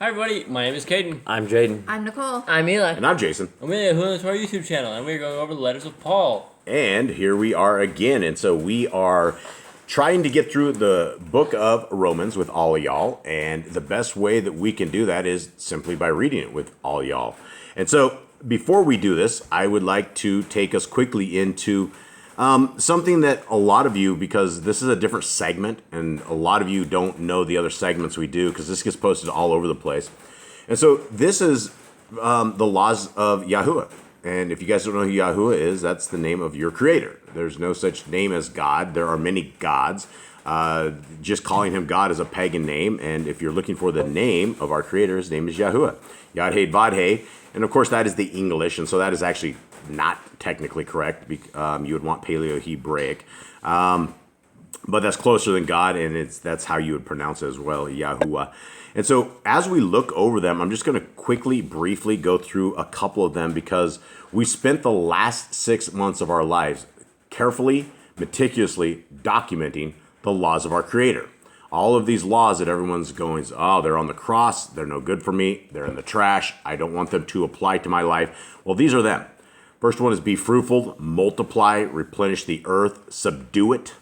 Hi everybody, my name is Caden. I'm Jaden. I'm Nicole. I'm Eli. And I'm Jason. And we're to our YouTube channel, and we're going over the letters of Paul. And here we are again. And so we are trying to get through the book of Romans with all of y'all. And the best way that we can do that is simply by reading it with all y'all. And so before we do this, I would like to take us quickly into something that a lot of you, because this is a different segment, and a lot of you don't know the other segments we do, because this gets posted all over the place. And so this is the laws of Yahuwah. And if you guys don't know who Yahuwah is, that's the name of your creator. There's no such name as God. There are many gods. Just calling him God is a pagan name. And if you're looking for the name of our creator, his name is Yahuwah. Yad-He, Vad-He. And of course, that is the English. And so that is actually not technically correct. You would want Paleo-Hebraic. But that's closer than God, and that's how you would pronounce it as well, Yahuwah. And so as we look over them, I'm just going to quickly, briefly go through a couple of them, because we spent the last 6 months of our lives carefully, meticulously documenting the laws of our Creator. All of these laws that everyone's going, oh, they're on the cross, they're no good for me, they're in the trash, I don't want them to apply to my life. Well, these are them. First one is be fruitful, multiply, replenish the earth, subdue it.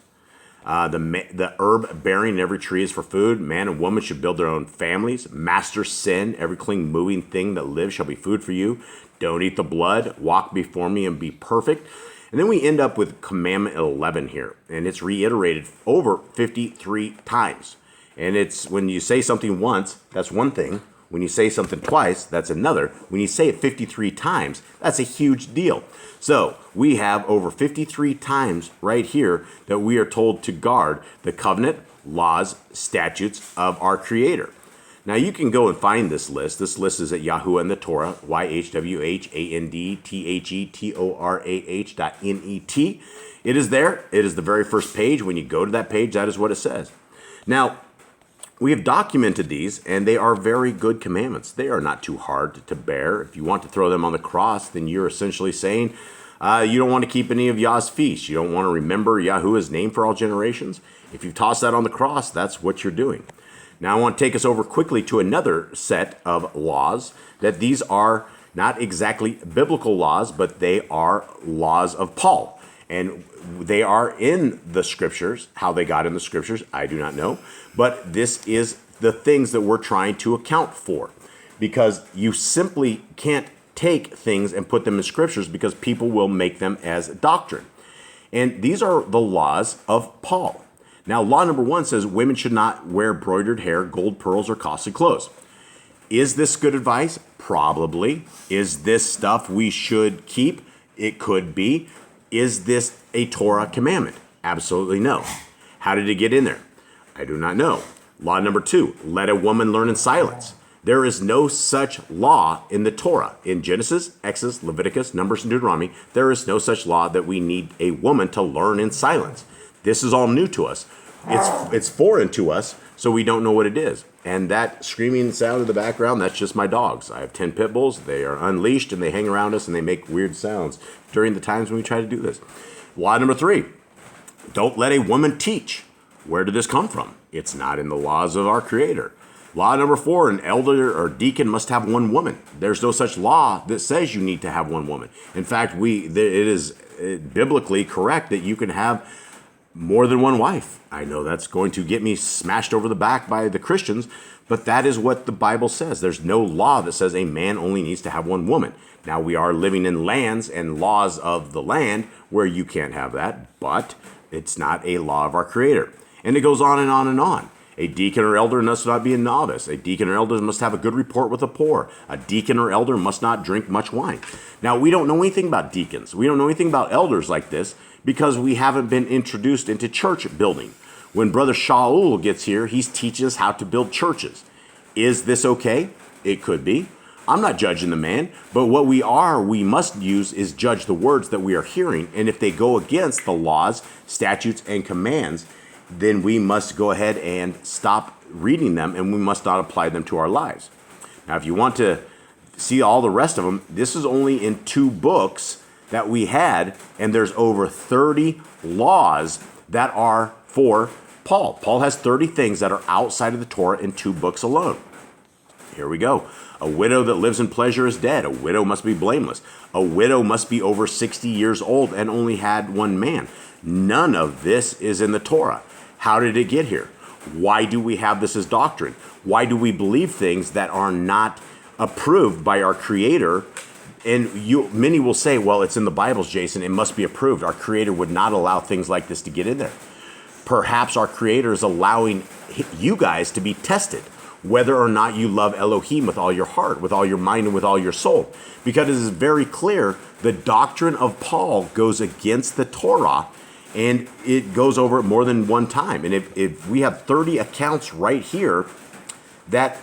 The herb bearing in every tree is for food. Man and woman should build their own families. Master sin. Every clean moving thing that lives shall be food for you. Don't eat the blood. Walk before me and be perfect. And then we end up with commandment 11 here. And it's reiterated over 53 times. And it's when you say something once, that's one thing. When you say something twice, that's another. When you say it 53 times, that's a huge deal. So we have over 53 times right here that we are told to guard the covenant, laws, statutes of our Creator. Now you can go and find this list. This list is at Yahuwah in the Torah, YHWHANDTHETORAH.net. It is there. It is the very first page. When you go to that page, that is what it says. Now, we have documented these, and they are very good commandments. They are not too hard to bear. If you want to throw them on the cross, then you're essentially saying you don't want to keep any of Yah's feasts. You don't want to remember Yahuwah's name for all generations. If you toss that on the cross, that's what you're doing. Now I want to take us over quickly to another set of laws, that these are not exactly biblical laws, but they are laws of Paul. And they are in the scriptures. How they got in the scriptures, I do not know. But this is the things that we're trying to account for. Because you simply can't take things and put them in scriptures, because people will make them as doctrine. And these are the laws of Paul. Now, law number 1 says women should not wear broidered hair, gold pearls, or costly clothes. Is this good advice? Probably. Is this stuff we should keep? It could be. Is this a Torah commandment? Absolutely no. How did it get in there? I do not know. Law number 2, let a woman learn in silence. There is no such law in the Torah. In Genesis, Exodus, Leviticus, Numbers, and Deuteronomy, there is no such law that we need a woman to learn in silence. This is all new to us. It's foreign to us, so we don't know what it is. And that screaming sound in the background, that's just my dogs. I have 10 pit bulls. They are unleashed, and they hang around us, and they make weird sounds during the times when we try to do this. Law number 3, don't let a woman teach. Where did this come from? It's not in the laws of our Creator. Law number 4, an elder or deacon must have one woman. There's no such law that says you need to have one woman. In fact, it is biblically correct that you can have more than one wife. I know that's going to get me smashed over the back by the Christians, but that is what the Bible says. There's no law that says a man only needs to have one woman. Now, we are living in lands and laws of the land where you can't have that, but it's not a law of our Creator. And it goes on and on and on. A deacon or elder must not be a novice. A deacon or elder must have a good report with the poor. A deacon or elder must not drink much wine. Now, we don't know anything about deacons. We don't know anything about elders like this, because we haven't been introduced into church building. When Brother Shaul gets here, he teaches us how to build churches. Is this okay? It could be. I'm not judging the man, but what we must use is judge the words that we are hearing. And if they go against the laws, statutes, and commands, then we must go ahead and stop reading them, and we must not apply them to our lives. Now, if you want to see all the rest of them, this is only in 2 books that we had, and there's over 30 laws that are for Paul. Paul has 30 things that are outside of the Torah in 2 books alone. Here we go. A widow that lives in pleasure is dead. A widow must be blameless. A widow must be over 60 years old and only had one man. None of this is in the Torah. How did it get here? Why do we have this as doctrine? Why do we believe things that are not approved by our Creator? And many will say, well, it's in the Bibles, Jason. It must be approved. Our Creator would not allow things like this to get in there. Perhaps our Creator is allowing you guys to be tested, whether or not you love Elohim with all your heart, with all your mind, and with all your soul. Because it is very clear the doctrine of Paul goes against the Torah, and it goes over it more than one time. And if we have 30 accounts right here that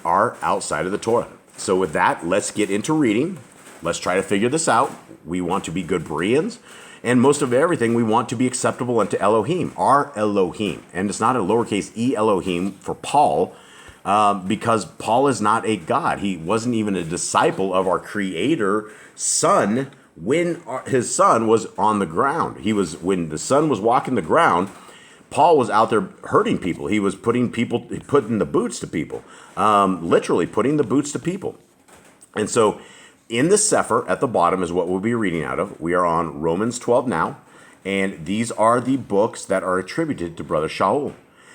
are outside of the Torah. So with that, let's get into reading. Let's try to figure this out. We want to be good Bereans. And most of everything, we want to be acceptable unto Elohim, our Elohim. And it's not a lowercase e Elohim for Paul, because Paul is not a God. He wasn't even a disciple of our Creator Son when his son was on the ground. When the son was walking the ground, Paul was out there hurting people. He was putting the boots to people, literally putting the boots to people. And so in the Sefer at the bottom is what we'll be reading out of. We are on Romans 12 now, and these are the books that are attributed to Brother Shaul.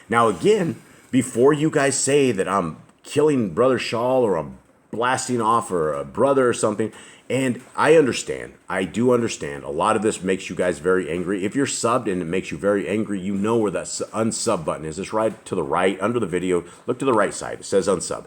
Now again, before you guys say that I'm killing Brother Shaul or I'm blasting off or a brother or something, and I understand, I do understand, a lot of this makes you guys very angry. If you're subbed and it makes you very angry, you know where that unsub button is. It's right to the right, under the video. Look to the right side. It says unsub.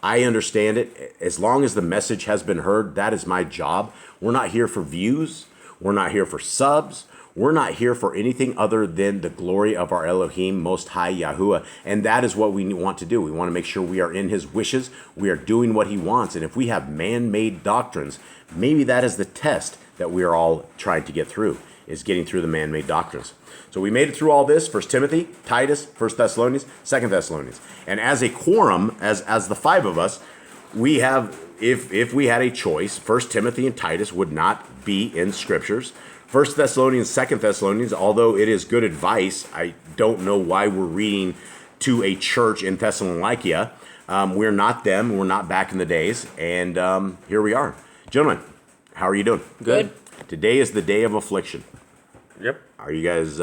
I understand it. As long as the message has been heard, that is my job. We're not here for views. We're not here for subs. We're not here for anything other than the glory of our Elohim, Most High Yahuwah. And that is what we want to do. We want to make sure we are in his wishes. We are doing what he wants. And if we have man-made doctrines, maybe that is the test that we are all trying to get through, is getting through the man-made doctrines. So we made it through all this: 1 Timothy, Titus, 1 Thessalonians, 2 Thessalonians. And as a quorum, as the five of us, we have, if we had a choice, 1 Timothy and Titus would not be in scriptures. 1 Thessalonians, 2 Thessalonians, although it is good advice, I don't know why we're reading to a church in Thessalonica. We're not them. We're not back in the days. And here we are. Gentlemen, how are you doing? Good. Today is the day of affliction. Yep. Are you guys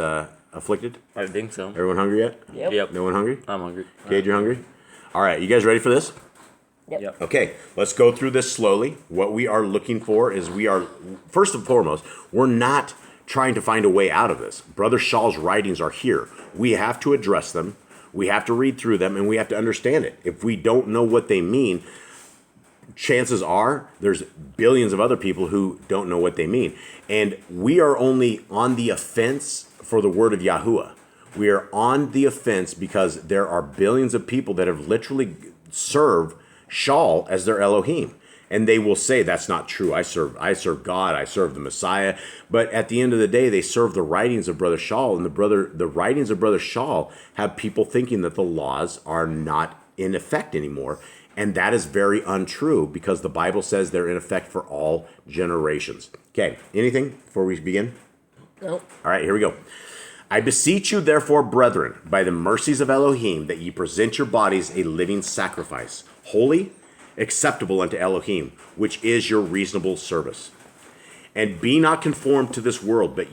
afflicted? I think so. Everyone hungry yet? Yep. No one hungry? I'm hungry. Cade, you're hungry? All right, you guys ready for this? Yep. Okay, let's go through this slowly. What we are looking for is first and foremost, we're not trying to find a way out of this. Brother Shaul's writings are here. We have to address them. We have to read through them, and we have to understand it. If we don't know what they mean, chances are there's billions of other people who don't know what they mean. And we are only on the offense for the word of Yahuwah. We are on the offense because there are billions of people that have literally served Shaul as their Elohim. And they will say, that's not true. I serve God. I serve the Messiah. But at the end of the day, they serve the writings of Brother Shaul. And the writings of Brother Shaul have people thinking that the laws are not in effect anymore. And that is very untrue, because the Bible says they're in effect for all generations. Okay, anything before we begin? No. All right, here we go. I beseech you, therefore, brethren, by the mercies of Elohim, that ye present your bodies a living sacrifice, holy, acceptable unto Elohim, which is your reasonable service. And be not conformed to this world, but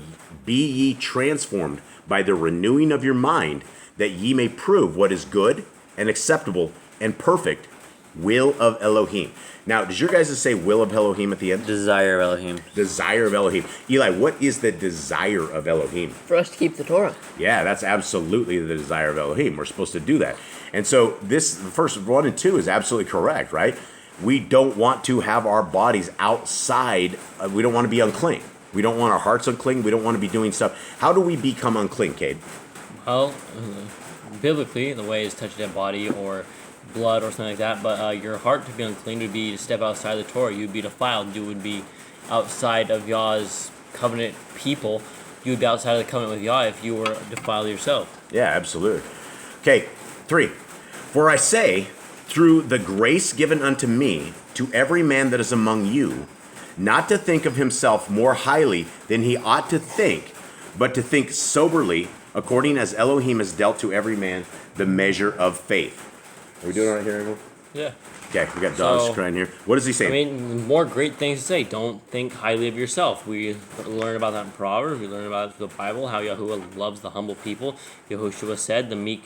be ye transformed by the renewing of your mind, that ye may prove what is good and acceptable and perfect will of Elohim. Now, does your guys say will of Elohim at the end? Desire of Elohim. Desire of Elohim. Eli, what is the desire of Elohim? For us to keep the Torah. Yeah, that's absolutely the desire of Elohim. We're supposed to do that. And so this, the first 1 and 2 is absolutely correct, right? We don't want to have our bodies outside. We don't want to be unclean. We don't want our hearts unclean. We don't want to be doing stuff. How do we become unclean, Cade? Well, biblically, the way is touch a dead body or blood or something like that. But your heart to be unclean would be to step outside the Torah. You would be defiled. You would be outside of Yah's covenant people. You would be outside of the covenant with Yah if you were defiled yourself. Yeah, absolutely. Okay, 3. For I say, through the grace given unto me, to every man that is among you, not to think of himself more highly than he ought to think, but to think soberly, according as Elohim has dealt to every man the measure of faith. Are we doing all right here, everyone? Yeah. Okay, we got dogs So, crying here. What is he saying? I mean, more great things to say. Don't think highly of yourself. We learn about that in Proverbs. We learn about it in the Bible, how Yahuwah loves the humble people. Yahushua said, the meek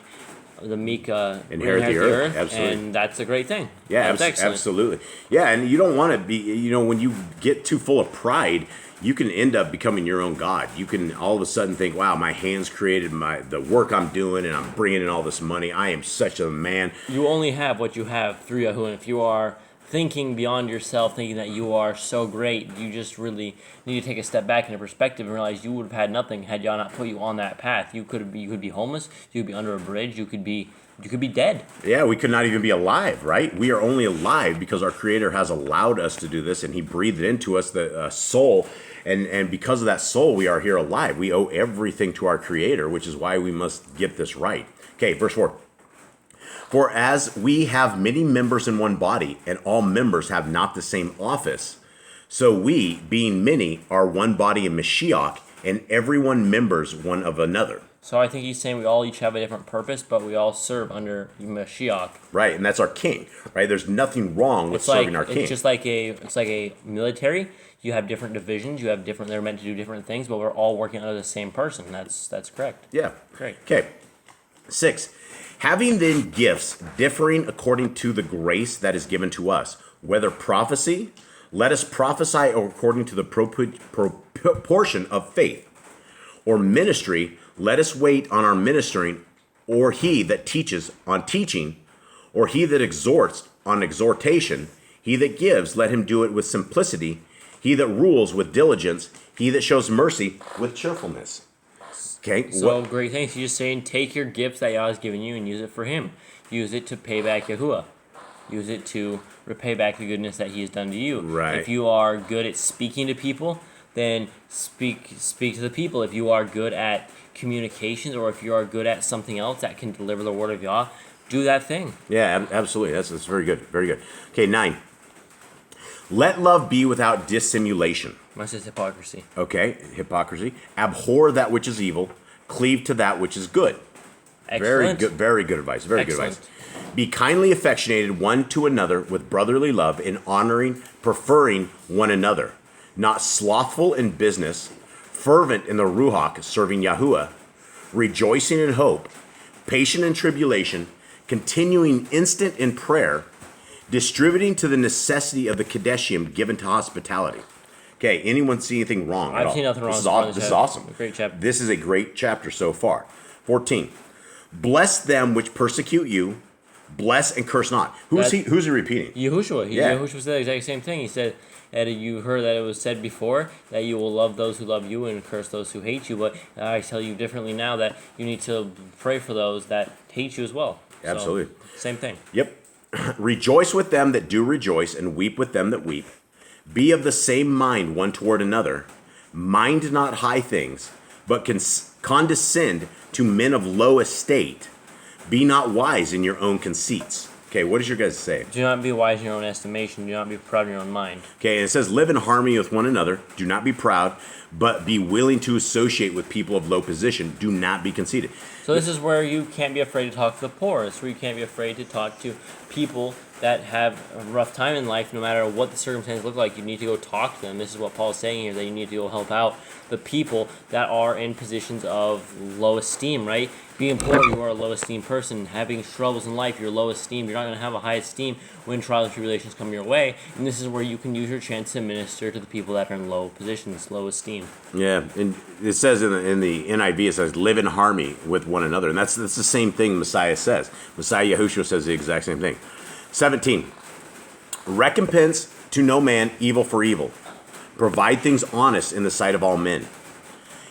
Inherit the earth. Absolutely. And that's a great thing. Yeah, That's excellent. absolutely. Yeah, and you don't want to be, when you get too full of pride, you can end up becoming your own God. You can all of a sudden think, wow, my hands created the work I'm doing, and I'm bringing in all this money. I am such a man. You only have what you have through Yahuwah. And if you are thinking beyond yourself, thinking that you are so great, you just really need to take a step back into perspective and realize you would have had nothing had Yah not put you on that path. You could be homeless. You could be under a bridge. You could be dead. Yeah, we could not even be alive, right? We are only alive because our Creator has allowed us to do this, and He breathed into us the soul, and because of that soul, we are here alive. We owe everything to our Creator, which is why we must get this right. Okay, verse 4. For as we have many members in one body, and all members have not the same office, so we, being many, are one body in Mashiach, and everyone members one of another. So I think he's saying we all each have a different purpose, but we all serve under Mashiach. Right, and that's our king, right? There's nothing wrong with serving our king. It's just like a military. You have different divisions. You have different. They're meant to do different things, but we're all working under the same person. That's correct. Yeah. Great. Okay. 6. Having then gifts differing according to the grace that is given to us, whether prophecy, let us prophesy according to the proportion of faith, or ministry, let us wait on our ministering, or he that teaches on teaching, or he that exhorts on exhortation, he that gives, let him do it with simplicity, he that rules with diligence, he that shows mercy with cheerfulness. Okay. So great things. He's just saying, take your gifts that Yah has given you and use it for Him. Use it to pay back Yahuwah. Use it to repay back the goodness that He has done to you. Right. If you are good at speaking to people, then speak to the people. If you are good at communications, or if you are good at something else that can deliver the word of Yah, do that thing. Yeah, absolutely. That's very good. Very good. Okay, 9. Let love be without dissimulation. Must is hypocrisy. Okay, hypocrisy. Abhor that which is evil. Cleave to that which is good. Excellent. Very good advice. Very Excellent. good advice. Be kindly affectionated one to another with brotherly love, in honoring, preferring one another. Not slothful in business, fervent in the Ruach, serving Yahuwah, rejoicing in hope, patient in tribulation, continuing instant in prayer, distributing to the necessity of the Kadeshim given to hospitality. Okay, anyone see anything wrong at all? I've seen nothing wrong. This is awesome. A great chapter. This is a great chapter so far. 14. Bless them which persecute you. Bless and curse not. Who's he repeating? Yahushua. Yeah. Yahushua said the exact same thing. He said that you heard that it was said before that you will love those who love you and curse those who hate you. But I tell you differently now that you need to pray for those that hate you as well. Absolutely. So, same thing. Yep. Rejoice with them that do rejoice, and weep with them that weep. Be of the same mind one toward another. Mind not high things, but condescend to men of low estate. Be not wise in your own conceits. Okay, what does your guys say? Do not be wise in your own estimation. Do not be proud in your own mind. Okay, and it says, live in harmony with one another. Do not be proud, but be willing to associate with people of low position. Do not be conceited. So this is where you can't be afraid to talk to the poor. It's where you can't be afraid to talk to people that have a rough time in life. No matter what the circumstances look like, you need to go talk to them. This is what Paul is saying here, that you need to go help out the people that are in positions of low esteem, right? Being poor, you are a low esteem person. Having struggles in life, you're low esteem. You're not going to have a high esteem when trials and tribulations come your way. And this is where you can use your chance to minister to the people that are in low positions, low esteem. Yeah, and it says in the NIV, it says, live in harmony with one another. And that's the same thing Messiah says. Messiah Yahushua says the exact same thing. 17. Recompense to no man evil for evil. Provide things honest in the sight of all men.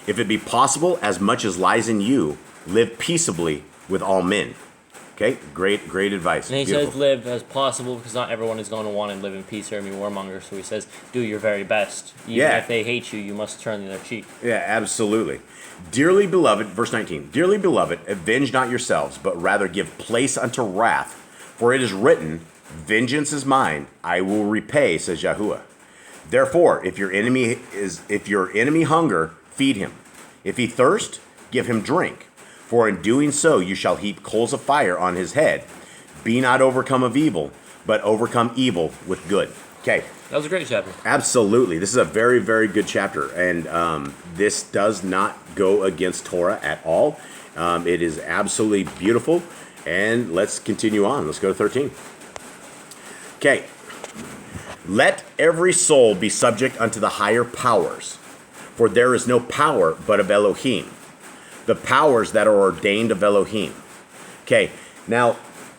If it be possible, as much as lies in you, live peaceably with all men. Okay, great advice. And he Beautiful. says live as possible, because not everyone is going to want to live in peace or be warmongers. So he says do your very best. Even if they hate you, you must turn the other cheek. Yeah, absolutely. Dearly beloved, verse 19. Dearly beloved, avenge not yourselves, but rather give place unto wrath. For it is written, vengeance is mine, I will repay, says Yahuwah. Therefore, if your enemy hunger, feed him. If he thirst, give him drink. For in doing so you shall heap coals of fire on his head. Be not overcome of evil, but overcome evil with good. Okay. That was a great chapter. Absolutely. This is a very, very good chapter. And this does not go against Torah at all. It is absolutely beautiful. And let's continue on. Let's go to 13. Okay. Let every soul be subject unto the higher powers, for there is no power but of Elohim, the powers that are ordained of Elohim. Okay. Now,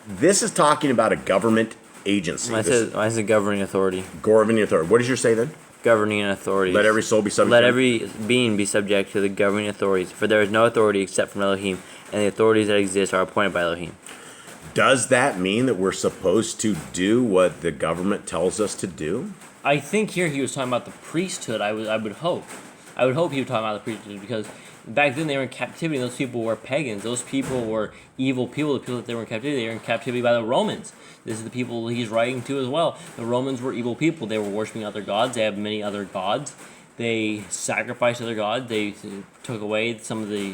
this is talking about a government agency. Why is it governing authority? Governing authority. What does yours say then? Governing authorities. Let every soul be subject. Let every being be subject to the governing authorities, for there is no authority except from Elohim, and the authorities that exist are appointed by Elohim. Does that mean that we're supposed to do what the government tells us to do? I think here he was talking about the priesthood. I would hope he was talking about the priesthood, because back then they were in captivity. Those people were pagans. Those people were evil people. The people that they were in captivity, they were in captivity by the Romans. This is the people he's writing to as well. The Romans were evil people. They were worshiping other gods. They had many other gods. They sacrificed other gods. They took away some of the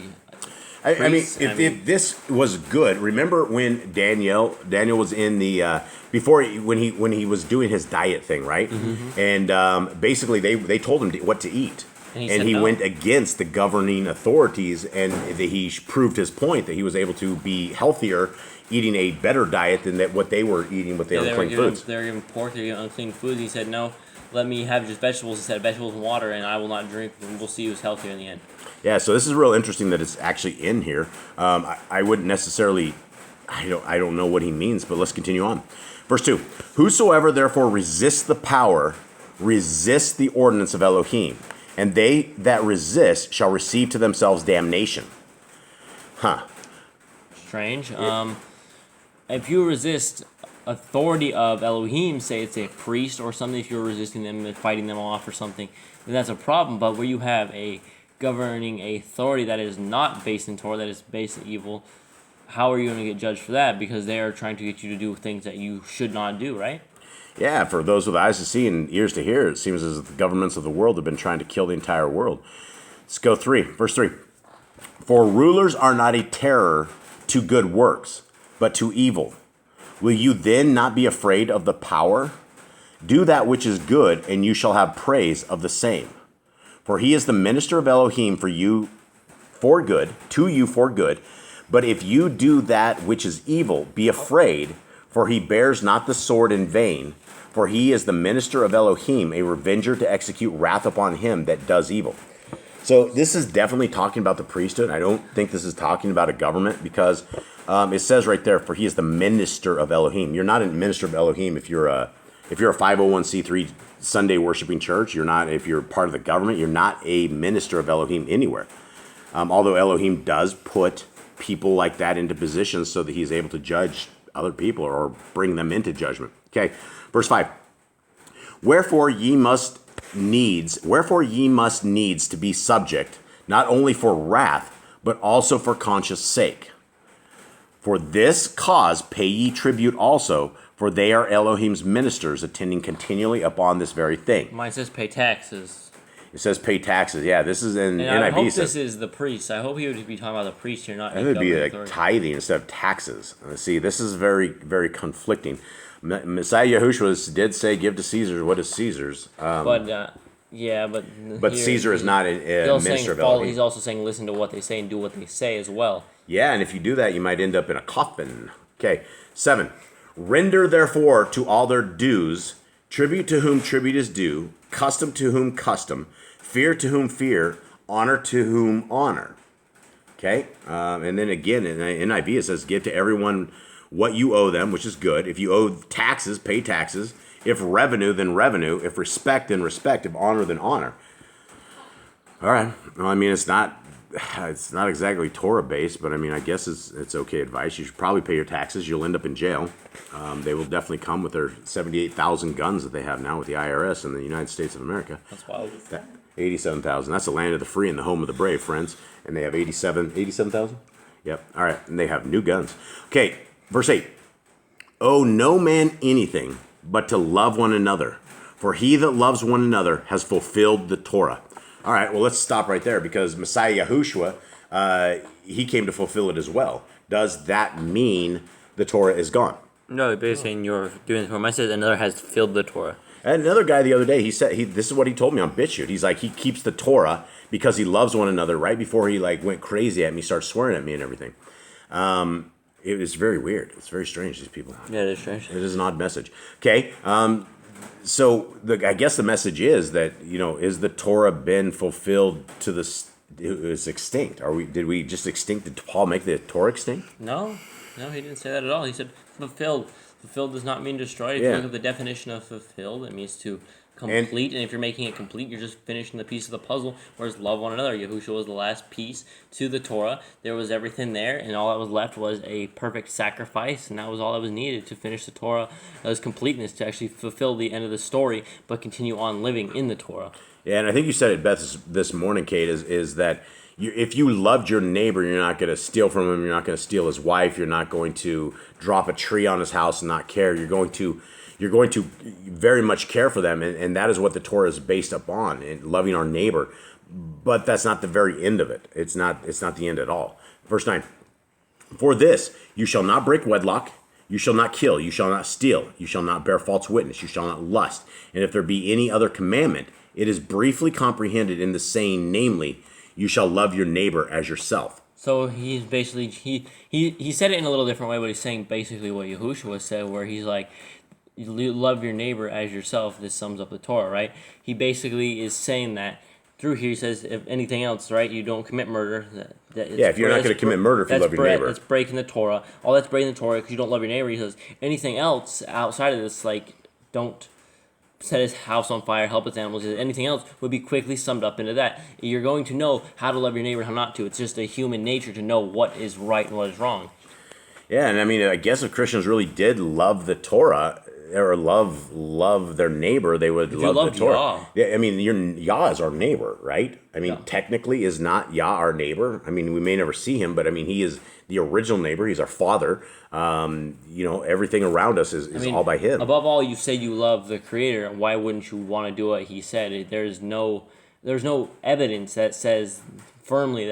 if this was good, remember when Daniel was in the when he was doing his diet thing, right? Mm-hmm. And basically they told him what to eat, and he went against the governing authorities, and he proved his point that he was able to be healthier, eating a better diet than what they were eating with the unclean foods. They were giving pork, they were giving unclean foods. He said, no, let me have just vegetables instead of vegetables and water, and I will not drink, and we'll see who's healthier in the end. Yeah, so this is real interesting that it's actually in here. I wouldn't necessarily, I don't know what he means, but let's continue on. Verse 2, whosoever therefore resists the power, resists the ordinance of Elohim, and they that resist shall receive to themselves damnation. Strange. If you resist authority of Elohim, say it's a priest or something, if you're resisting them and fighting them off or something, then that's a problem. But where you have a governing authority that is not based in Torah, that is based in evil, how are you going to get judged for that? Because they are trying to get you to do things that you should not do, right? Yeah, for those with eyes to see and ears to hear, it seems as if the governments of the world have been trying to kill the entire world. Let's go verse 3. For rulers are not a terror to good works, but to evil. Will you then not be afraid of the power? Do that which is good, and you shall have praise of the same. For he is the minister of Elohim for you for good, to you for good. But if you do that which is evil, be afraid, for he bears not the sword in vain. For he is the minister of Elohim, a revenger to execute wrath upon him that does evil. So this is definitely talking about the priesthood. I don't think this is talking about a government, because it says right there, for he is the minister of Elohim. You're not a minister of Elohim if you're a 501c3 Sunday worshiping church. You're not, if you're part of the government, you're not a minister of Elohim anywhere. Although Elohim does put people like that into positions so that he's able to judge other people or bring them into judgment. Okay, verse 5. Wherefore ye must needs to be subject, not only for wrath, but also for conscience sake. For this cause pay ye tribute also, for they are Elohim's ministers, attending continually upon this very thing. Mine says pay taxes. It says pay taxes. Yeah, this is in NIV. I hope this is the priest. I hope he would be talking about the priest here, not. It would be like tithing instead of taxes. See, this is very, very conflicting. Messiah Yahushua did say, "Give to Caesar what is Caesar's." But here, Caesar is not a minister of Elohim. He's also saying, listen to what they say and do what they say as well. Yeah, and if you do that, you might end up in a coffin. Okay, 7. Render therefore to all their dues, tribute to whom tribute is due, custom to whom custom, fear to whom fear, honor to whom honor. Okay, and then again in NIV it says, give to everyone what you owe them, which is good. If you owe taxes, pay taxes. If revenue, then revenue. If respect, then respect. If honor, then honor. All right. Well, I mean, it's not exactly Torah based, but I mean, I guess it's okay advice. You should probably pay your taxes. You'll end up in jail. They will definitely come with their 78,000 guns that they have now with the IRS in the United States of America. That's wild. 87,000. That's the land of the free and the home of the brave, friends. And they have 87,000? Yep. All right. And they have new guns. Okay. Verse 8. Owe no man anything but to love one another. For he that loves one another has fulfilled the Torah. All right, well, let's stop right there, because Messiah Yahushua, he came to fulfill it as well. Does that mean the Torah is gone? No, basically saying you're doing the Torah. Mine says another has filled the Torah. And another guy the other day, he said, this is what he told me on BitChute. He's like, he keeps the Torah because he loves one another. Right before he like went crazy at me, started swearing at me and everything. It was very weird. It's very strange, these people. Yeah, it is strange. It is an odd message. Okay, so I guess the message is that, is the Torah been fulfilled to the, is extinct? Did we just extinct? Did Paul make the Torah extinct? No, he didn't say that at all. He said fulfilled. Fulfilled does not mean destroyed. If Yeah. you look at the definition of fulfilled, it means to complete. And if you're making it complete, you're just finishing the piece of the puzzle. Whereas love one another. Yahushua was the last piece to the Torah. There was everything there, and all that was left was a perfect sacrifice, and that was all that was needed to finish the Torah. That was completeness, to actually fulfill the end of the story, but continue on living in the Torah. Yeah, and I think you said it best this morning, Kate, is that if you loved your neighbor, you're not going to steal from him, you're not going to steal his wife, you're not going to drop a tree on his house and not care. You're going to very much care for them, and that is what the Torah is based upon, and loving our neighbor. But that's not the very end of it. It's not the end at all. Verse 9. For this, you shall not break wedlock, you shall not kill, you shall not steal, you shall not bear false witness, you shall not lust. And if there be any other commandment, it is briefly comprehended in the saying, namely, you shall love your neighbor as yourself. So he's basically, he said it in a little different way, but he's saying basically what Yahushua said, where he's like, you love your neighbor as yourself. This sums up the Torah, right? He basically is saying that through here. He says, if anything else, right, you don't commit murder. If you're not going to commit murder if you love your neighbor. That's breaking the Torah. All that's breaking the Torah because you don't love your neighbor. He says, anything else outside of this, like, don't set his house on fire, help its animals, anything else would be quickly summed up into that. You're going to know how to love your neighbor and how not to. It's just a human nature to know what is right and what is wrong. Yeah, and I mean, I guess if Christians really did love the Torah or love their neighbor, they would love the Torah. Yah. Yeah, I mean, Yah is our neighbor, right? I mean, technically, is not Yah our neighbor? I mean, we may never see him, but I mean, he is the original neighbor. He's our father. Everything around us is all by him. Above all, you say you love the Creator. Why wouldn't you want to do what He said? There's no evidence that says firmly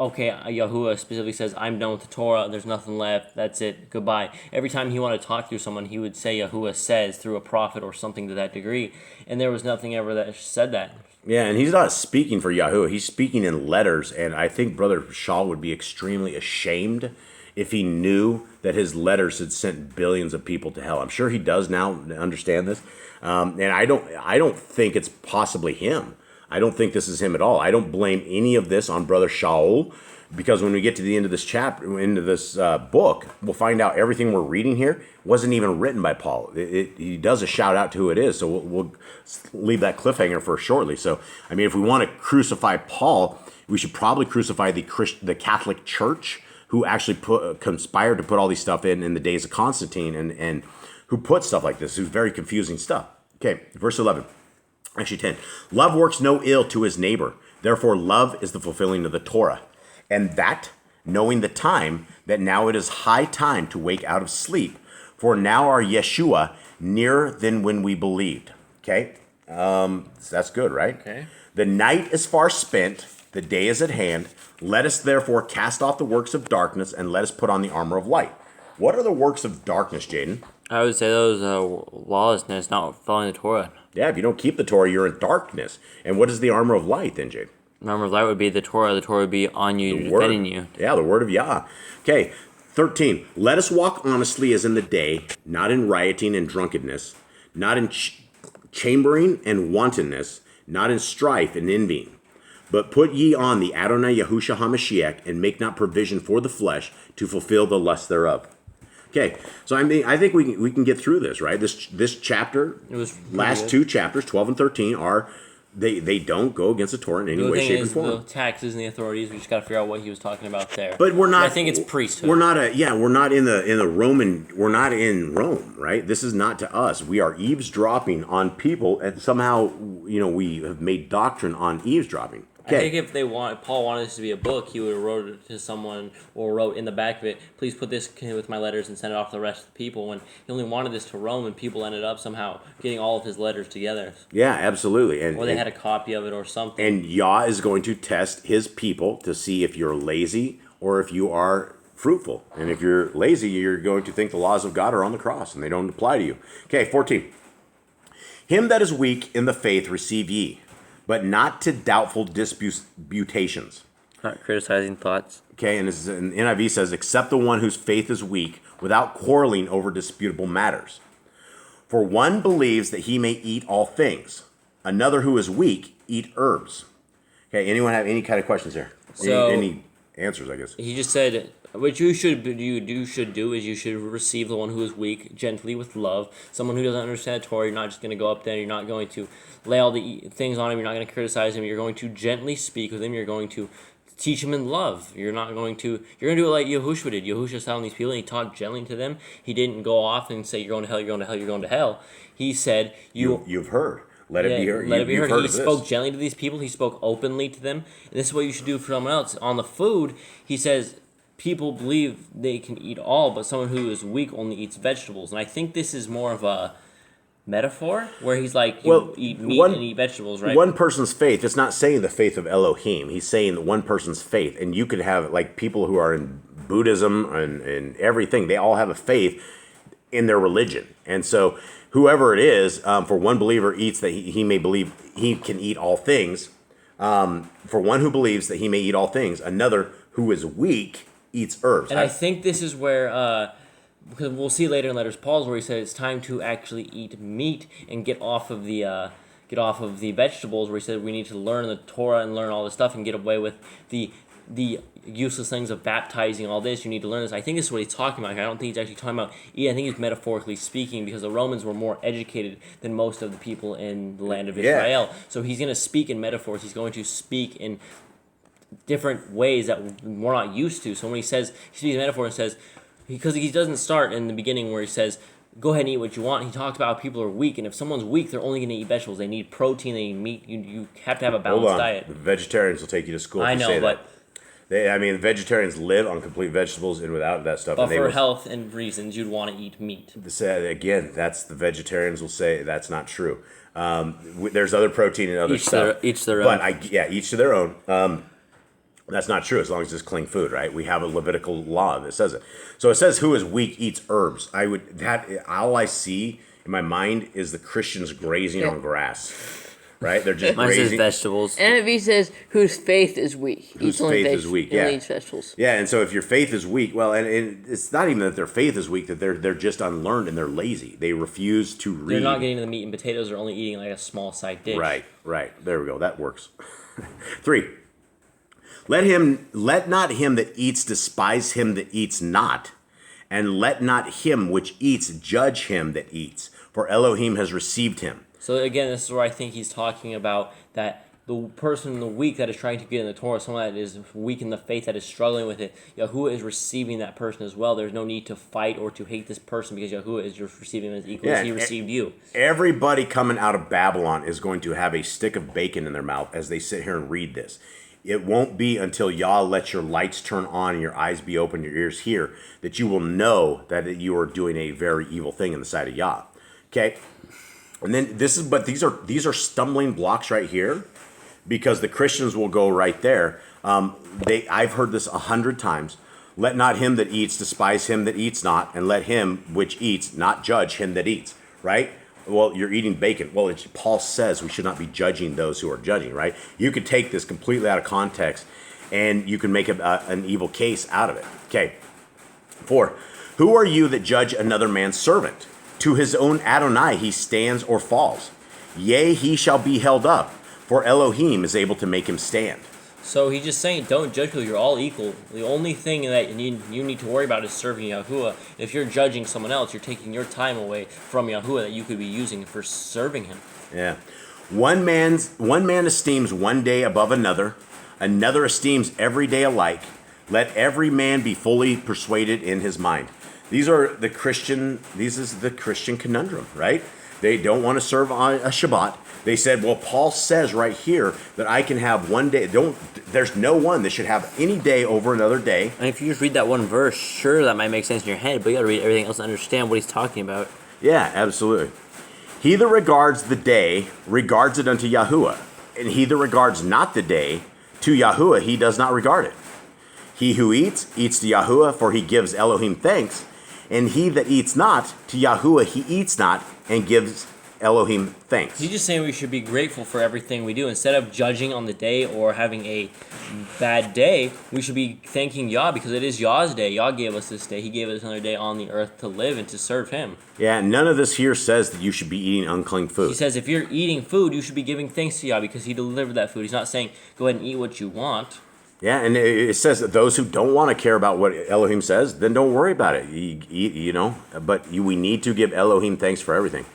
okay, Yahuwah specifically says, I'm done with the Torah, there's nothing left, that's it, goodbye. Every time he wanted to talk to someone, he would say Yahuwah says through a prophet or something to that degree, and there was nothing ever that said that. Yeah, and he's not speaking for Yahuwah, he's speaking in letters, and I think Brother Shaw would be extremely ashamed if he knew that his letters had sent billions of people to hell. I'm sure he does now understand this, and I don't think it's possibly him. I don't think this is him at all. I don't blame any of this on Brother Shaul, because when we get to the end of this chapter, into this book, we'll find out everything we're reading here wasn't even written by Paul. He does a shout out to who it is, so we'll leave that cliffhanger for shortly. So, I mean, if we want to crucify Paul, we should probably crucify the Catholic Church, who actually conspired to put all these stuff in the days of Constantine, and who put stuff like this, who's very confusing stuff. Okay, verse 11. Actually, 10. Love works no ill to his neighbor. Therefore, love is the fulfilling of the Torah. And that, knowing the time, that now it is high time to wake out of sleep. For now our Yeshua nearer than when we believed. Okay? That's good, right? Okay. The night is far spent. The day is at hand. Let us therefore cast off the works of darkness and let us put on the armor of light. What are the works of darkness, Jaden? I would say those lawlessness, not following the Torah. Yeah, if you don't keep the Torah, you're in darkness. And what is the armor of light then, Jade? The armor of light would be the Torah. The Torah would be on you, defending you. Yeah, the word of Yah. Okay, 13. Let us walk honestly as in the day, not in rioting and drunkenness, not in chambering and wantonness, not in strife and envying. But put ye on the Adonai Yahushua HaMashiach, and make not provision for the flesh to fulfill the lust thereof. Okay, so I mean, I think we can get through this, right? This chapter, last two chapters, 12 and 13, are they don't go against the Torah in any way, shape, or form. The taxes and the authorities. We just got to figure out what he was talking about there. But we're not. I think it's priesthood. We're not in the Roman. We're not in Rome, right? This is not to us. We are eavesdropping on people, and somehow we have made doctrine on eavesdropping. Okay. I think if Paul wanted this to be a book, he would have wrote it to someone or wrote in the back of it, please put this with my letters and send it off to the rest of the people. When he only wanted this to Rome, and people ended up somehow getting all of his letters together. Yeah, absolutely. Or they had a copy of it or something. And Yah is going to test his people to see if you're lazy or if you are fruitful. And if you're lazy, you're going to think the laws of God are on the cross and they don't apply to you. Okay, 14. Him that is weak in the faith receive ye, but not to doubtful disputations. Not criticizing thoughts. Okay, and NIV says, except the one whose faith is weak, without quarreling over disputable matters. For one believes that he may eat all things. Another who is weak eat herbs. Okay, anyone have any kind of questions here? So, any answers, I guess? He just said, what you should do is you should receive the one who is weak gently with love. Someone who doesn't understand the Torah, you're not just going to go up there, you're not going to lay all the things on him, you're not going to criticize him, you're going to gently speak with him, you're going to teach him in love. You're going to do it like Yahushua did. Yahushua sat on these people and he talked gently to them. He didn't go off and say, you're going to hell, you're going to hell, you're going to hell. He said, you've heard. Let it be heard. Let it be heard. He spoke gently to these people. He spoke openly to them. And this is what you should do for someone else. On the food, he says, people believe they can eat all, but someone who is weak only eats vegetables. And I think this is more of a metaphor where he's like, eat meat and eat vegetables, right? One person's faith, it's not saying the faith of Elohim. He's saying that one person's faith. And you could have, like, people who are in Buddhism and everything, they all have a faith in their religion. And so whoever it is, for one believer eats that he may believe he can eat all things. For one who believes that he may eat all things, another who is weak eats herbs. And I think this is where, because we'll see later in Letters Paul's where he said it's time to actually eat meat and get off of the vegetables, where he said we need to learn the Torah and learn all this stuff and get away with the useless things of baptizing, all this. You need to learn this. I think this is what he's talking about here. I don't think he's actually talking about eating. I think he's metaphorically speaking, because the Romans were more educated than most of the people in the land of Israel. So he's going to speak in metaphors. He's going to speak in different ways that we're not used to. So when he speaks in metaphor and says, because he doesn't start in the beginning where he says, go ahead and eat what you want. He talks about how people are weak, and if someone's weak, they're only going to eat vegetables. They need protein, they need meat. You have to have a balanced diet. The vegetarians will take you to school. I know, but vegetarians live on complete vegetables and without that stuff. But for health and reasons, you'd want to eat meat. Again, that's the vegetarians will say that's not true. There's other protein and other stuff. Each their own. But each to their own. That's not true as long as it's clean food, right? We have a Levitical law that says it. So it says, "Who is weak eats herbs." All I see in my mind is the Christians grazing on grass, right? They're just Mine grazing. says vegetables. NIV says, "Whose faith is weak." Whose faith is weak? Yeah, eats vegetables. Yeah, and so if your faith is weak, well, and it's not even that their faith is weak; that they're just unlearned and they're lazy. They refuse to read. They're not getting the meat and potatoes. They're only eating like a small side dish. Right. There we go. That works. 3. Let not him that eats despise him that eats not, and let not him which eats judge him that eats, for Elohim has received him. So again, this is where I think he's talking about that the person, the weak that is trying to get in the Torah, someone that is weak in the faith, that is struggling with it, Yahuwah is receiving that person as well. There's no need to fight or to hate this person, because Yahuwah is just receiving him as equal as he received you. Everybody coming out of Babylon is going to have a stick of bacon in their mouth as they sit here and read this. It won't be until Yah lets your lights turn on and your eyes be open, your ears hear, that you will know that you are doing a very evil thing in the sight of Yah. Okay? And then these are stumbling blocks right here, because the Christians will go right there. I've heard this 100 times. Let not him that eats despise him that eats not, and let him which eats not judge him that eats. Right? Well, you're eating bacon. Well, Paul says we should not be judging those who are judging, right? You could take this completely out of context, and you can make an evil case out of it. Okay. 4. Who are you that judge another man's servant? To his own Adonai he stands or falls. Yea, he shall be held up, for Elohim is able to make him stand. So he's just saying, don't judge people. You're all equal. The only thing that you need to worry about is serving Yahuwah. If you're judging someone else, you're taking your time away from Yahuwah that you could be using for serving him. Yeah. One man esteems one day above another. Another esteems every day alike. Let every man be fully persuaded in his mind. This is the Christian conundrum, right? They don't want to serve on a Shabbat. They said, well, Paul says right here that I can have one day. There's no one that should have any day over another day. And if you just read that one verse, sure, that might make sense in your head, but you got to read everything else to understand what he's talking about. Yeah, absolutely. He that regards the day regards it unto Yahuwah, and he that regards not the day to Yahuwah, he does not regard it. He who eats to Yahuwah, for he gives Elohim thanks. And he that eats not, to Yahuwah he eats not, and gives Elohim thanks. He's just saying we should be grateful for everything we do. Instead of judging on the day or having a bad day, we should be thanking Yah because it is Yah's day. Yah gave us this day. He gave us another day on the earth to live and to serve Him. Yeah, none of this here says that you should be eating unclean food. He says if you're eating food, you should be giving thanks to Yah because He delivered that food. He's not saying go ahead and eat what you want. Yeah, and it says that those who don't want to care about what Elohim says, then don't worry about it. We need to give Elohim thanks for everything.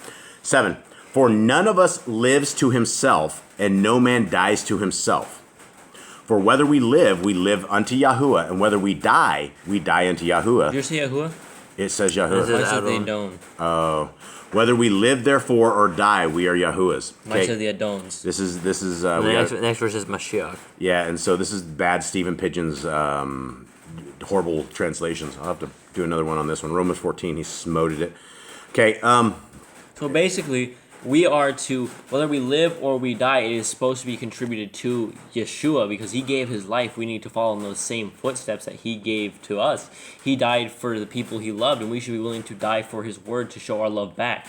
7. For none of us lives to himself, and no man dies to himself. For whether we live unto Yahuwah, and whether we die unto Yahuwah. Did you say Yahuwah? It says Yahuwah. Mine says the Adon. Oh. Whether we live, therefore, or die, we are Yahuwah's. Mine says the Adons. This is next verse is Mashiach. Yeah, and so this is bad Stephen Pidgeon's horrible translations. I'll have to do another one on this one. Romans 14, he smoted it. Okay. So basically, we are to, whether we live or we die, it is supposed to be contributed to Yeshua because He gave His life. We need to follow in those same footsteps that He gave to us. He died for the people He loved, and we should be willing to die for His word to show our love back.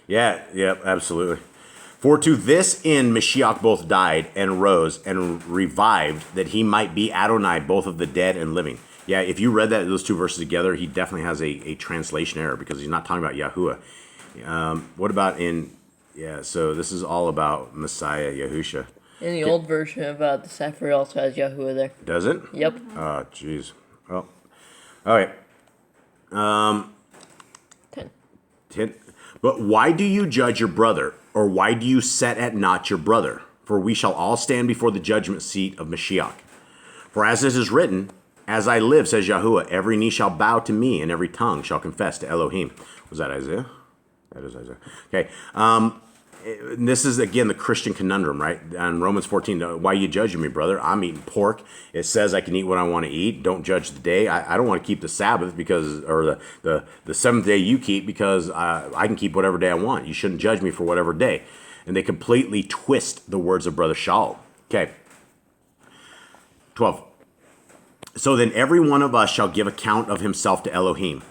Yeah, absolutely. For to this end Mashiach both died and rose and revived, that He might be Adonai, both of the dead and living. Yeah, if you read those two verses together, he definitely has a translation error because he's not talking about Yahuwah. What about so this is all about Messiah, Yahusha. In the old version about the Sefer also has Yahuwah there. Does it? Yep. Oh, jeez. Well, all right. 10. But why do you judge your brother, or why do you set at naught your brother? For we shall all stand before the judgment seat of Mashiach. For as it is written, as I live, says Yahuwah, every knee shall bow to me, and every tongue shall confess to Elohim. Was that Isaiah? That is Isaiah. Okay. This is, again, the Christian Conundrum, right? On Romans 14, why are you judging me, brother? I'm eating pork. It says I can eat what I want to eat. Don't judge the day. I don't want to keep the Sabbath or the seventh day you keep because I can keep whatever day I want. You shouldn't judge me for whatever day. And they completely twist the words of Brother Shaul. Okay. 12. So then every one of us shall give account of himself to Elohim.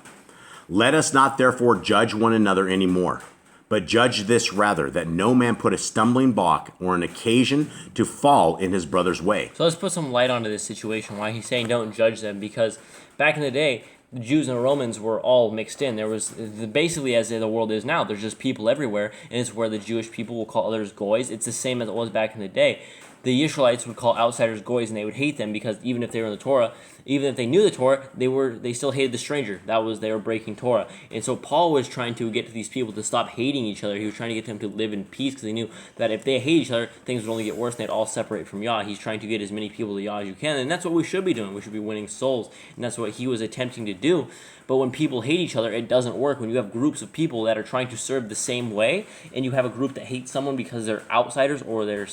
Let us not therefore judge one another any more, but judge this rather, that no man put a stumbling block or an occasion to fall in his brother's way. So let's put some light onto this situation, why he's saying don't judge them, because back in the day, the Jews and the Romans were all mixed in. There was basically, as the world is now, there's just people everywhere, and it's where the Jewish people will call others goys. It's the same as it was back in the day. The Israelites would call outsiders goys, and they would hate them because even if they were in the Torah, even if they knew the Torah, they still hated the stranger. They were breaking Torah. And so Paul was trying to get to these people to stop hating each other. He was trying to get them to live in peace because he knew that if they hate each other, things would only get worse and they'd all separate from Yah. He's trying to get as many people to Yah as you can, and that's what we should be doing. We should be winning souls, and that's what he was attempting to do. But when people hate each other, it doesn't work. When you have groups of people that are trying to serve the same way, and you have a group that hates someone because they're outsiders or they're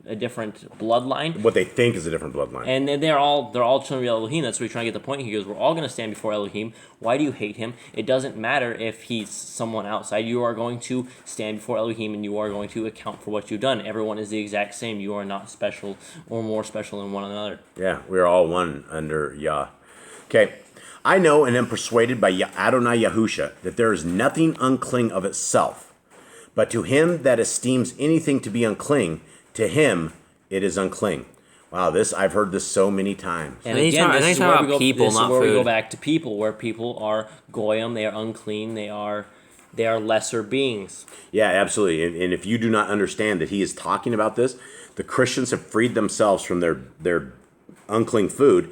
a different bloodline. What they think is a different bloodline. And they're all children of Elohim. That's what he's trying to get the point. He goes, we're all going to stand before Elohim. Why do you hate him? It doesn't matter if he's someone outside. You are going to stand before Elohim and you are going to account for what you've done. Everyone is the exact same. You are not special or more special than one another. Yeah, we are all one under Yah. Okay. I know and am persuaded by Adonai Yahusha that there is nothing unclean of itself, but to him that esteems anything to be unclean, to him it is unclean. Wow, I've heard this so many times. And again, this is where we go back to people, where people are goyim, they are unclean, they are lesser beings. Yeah, absolutely. And if you do not understand that he is talking about this, the Christians have freed themselves from their unclean food,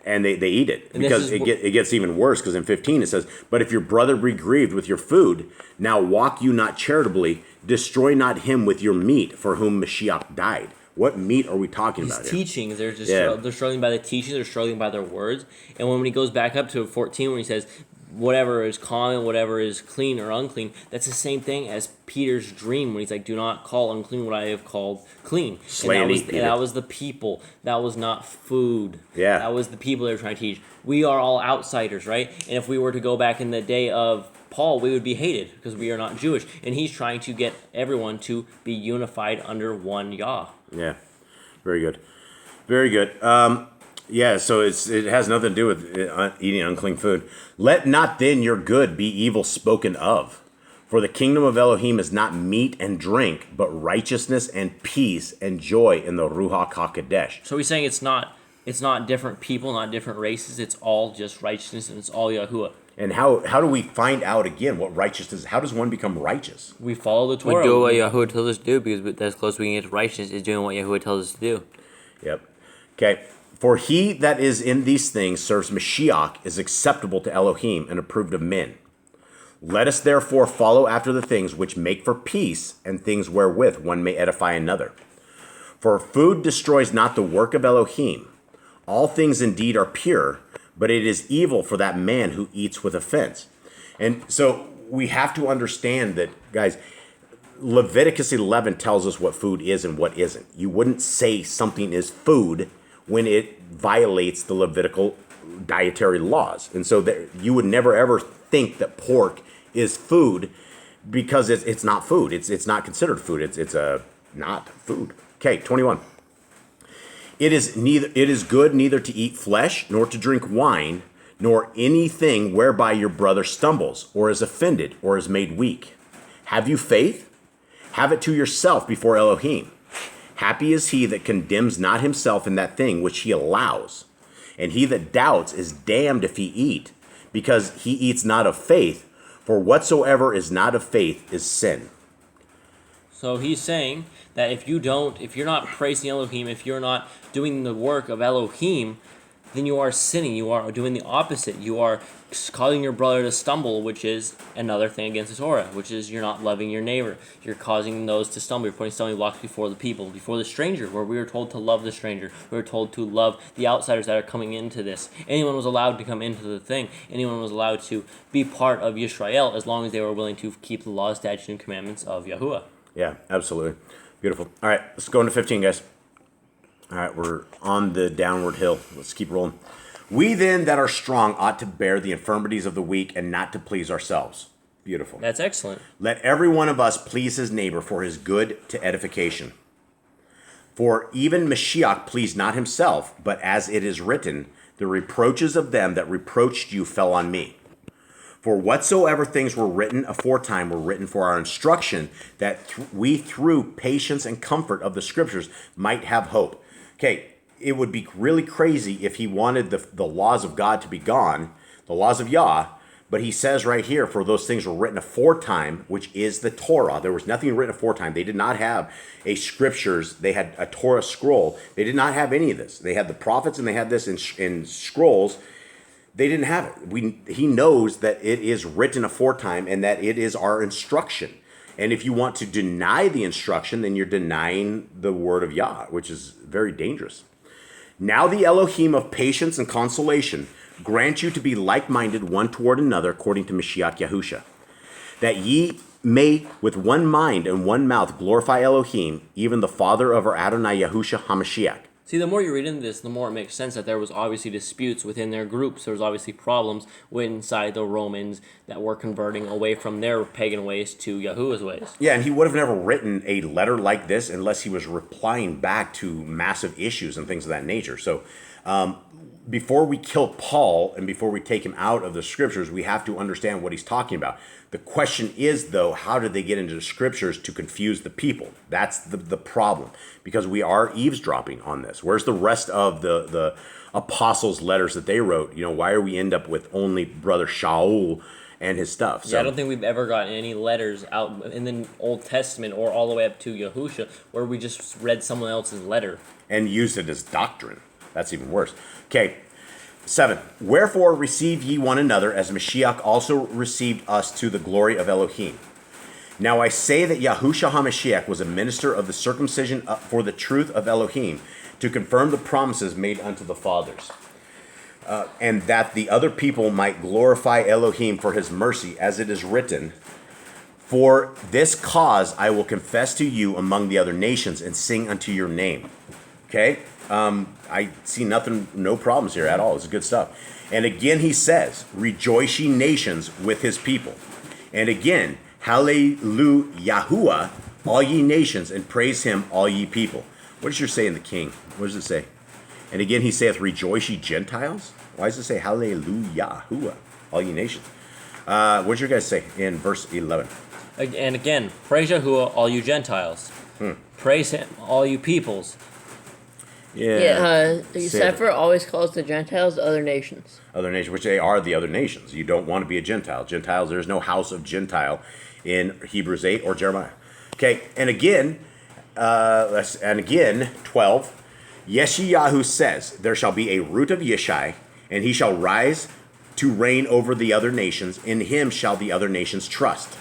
and they eat it. And because it gets even worse, because in 15 it says, but if your brother be grieved with your food, now walk you not charitably, destroy not him with your meat, for whom Mashiach died. What meat are we talking about here? Teachings. They're just they're struggling by the teachings. They're struggling by their words. And when he goes back up to 14, when he says, whatever is common, whatever is clean or unclean, that's the same thing as Peter's dream when he's like, do not call unclean what I have called clean. That was the people. That was not food. Yeah. That was the people they were trying to teach. We are all outsiders, right? And if we were to go back in the day of Paul, we would be hated because we are not Jewish. And he's trying to get everyone to be unified under one Yah. Yeah. Very good. Very good. Yeah, so it has nothing to do with eating unclean food. Let not then your good be evil spoken of. For the kingdom of Elohim is not meat and drink, but righteousness and peace and joy in the Ruach HaKodesh. So he's saying it's not different people, not different races. It's all just righteousness, and it's all Yahuwah. And how do we find out again what righteousness is? How does one become righteous? We follow the Torah. We do what Yahuwah tells us to do, because that's close we can get to righteousness is doing what Yahuwah tells us to do. Yep. Okay. For he that is in these things serves Mashiach, is acceptable to Elohim and approved of men. Let us therefore follow after the things which make for peace, and things wherewith one may edify another. For food destroys not the work of Elohim. All things indeed are pure, but it is evil for that man who eats with offense. And so we have to understand that, guys, Leviticus 11 tells us what food is and what isn't. You wouldn't say something is food when it violates the Levitical dietary laws. And so you would never ever think that pork is food, because it's not food. It's not considered food. It's not food. Okay, 21. It is good neither to eat flesh, nor to drink wine, nor anything whereby your brother stumbles, or is offended, or is made weak. Have you faith? Have it to yourself before Elohim. Happy is he that condemns not himself in that thing which he allows. And he that doubts is damned if he eat, because he eats not of faith. For whatsoever is not of faith is sin. So he's saying that if you're not praising Elohim, if you're not doing the work of Elohim, then you are sinning. You are doing the opposite. You are causing your brother to stumble, which is another thing against the Torah, which is you're not loving your neighbor. You're causing those to stumble. You're putting stumbling blocks before the people, before the stranger, where we were told to love the stranger. We were told to love the outsiders that are coming into this. Anyone was allowed to come into the thing. Anyone was allowed to be part of Yisrael as long as they were willing to keep the laws, statutes, and commandments of Yahuwah. Yeah, absolutely. Beautiful. All right, let's go into 15, guys. All right, we're on the downward hill. Let's keep rolling. We then that are strong ought to bear the infirmities of the weak and not to please ourselves. Beautiful. That's excellent. Let every one of us please his neighbor for his good to edification. For even Mashiach pleased not himself, but as it is written, the reproaches of them that reproached you fell on me. For whatsoever things were written aforetime were written for our instruction, that we through patience and comfort of the scriptures might have hope. Okay, it would be really crazy if he wanted the laws of God to be gone, the laws of Yah, but he says right here, for those things were written aforetime, which is the Torah. There was nothing written aforetime. They did not have a scriptures. They had a Torah scroll. They did not have any of this. They had the prophets and they had this in scrolls. They didn't have it. He knows that it is written aforetime and that it is our instruction. And if you want to deny the instruction, then you're denying the word of Yah, which is very dangerous. Now the Elohim of patience and consolation grant you to be like-minded one toward another according to Mashiach Yahusha, that ye may with one mind and one mouth glorify Elohim, even the Father of our Adonai Yahusha HaMashiach. See, the more you read into this, the more it makes sense that there was obviously disputes within their groups. There was obviously problems inside the Romans that were converting away from their pagan ways to Yahuwah's ways. Yeah, and he would have never written a letter like this unless he was replying back to massive issues and things of that nature. So before we kill Paul and before we take him out of the scriptures, we have to understand what he's talking about. The question is, though, how did they get into the scriptures to confuse the people? That's the problem, because we are eavesdropping on this. Where's the rest of the apostles' letters that they wrote? You know, why are we end up with only Brother Shaul and his stuff? So, yeah, I don't think we've ever gotten any letters out in the Old Testament or all the way up to Yahusha where we just read someone else's letter. And used it as doctrine. That's even worse. Okay. 7. Wherefore receive ye one another, as Mashiach also received us to the glory of Elohim. Now I say that Yahusha HaMashiach was a minister of the circumcision for the truth of Elohim, to confirm the promises made unto the fathers, and that the other people might glorify Elohim for his mercy, as it is written, for this cause I will confess to you among the other nations, and sing unto your name. Okay? I see no problems here at all. It's good stuff. And again he says, rejoice ye nations with his people. And again, hallelujah, all ye nations, and praise him, all ye people. What does your say in the King? What does it say? And again he saith, rejoice ye Gentiles. Why does it say hallelujah, all ye nations? What did your guys say in verse 11? And again, praise Yahuwah, all you Gentiles. Praise him, all you peoples. Sefer always calls the Gentiles other nations. Other nations, which they are the other nations. You don't want to be a Gentile. Gentiles, there's no house of Gentile in Hebrews 8 or Jeremiah. Okay, and again, 12. Yeshayahu says, there shall be a root of Yeshai, and he shall rise to reign over the other nations. In him shall the other nations trust.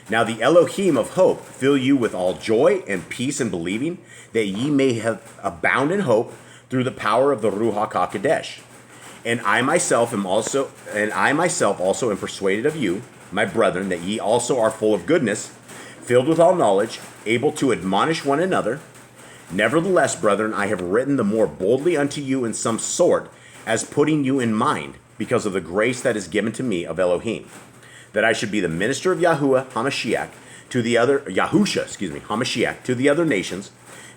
Now the Elohim of hope fill you with all joy and peace in believing, that ye may have abound in hope through the power of the Ruach HaKodesh. And I myself also am persuaded of you, my brethren, that ye also are full of goodness, filled with all knowledge, able to admonish one another. Nevertheless, brethren, I have written the more boldly unto you in some sort, as putting you in mind, because of the grace that is given to me of Elohim, that I should be the minister of Yahuwah HaMashiach to the other HaMashiach to the other nations,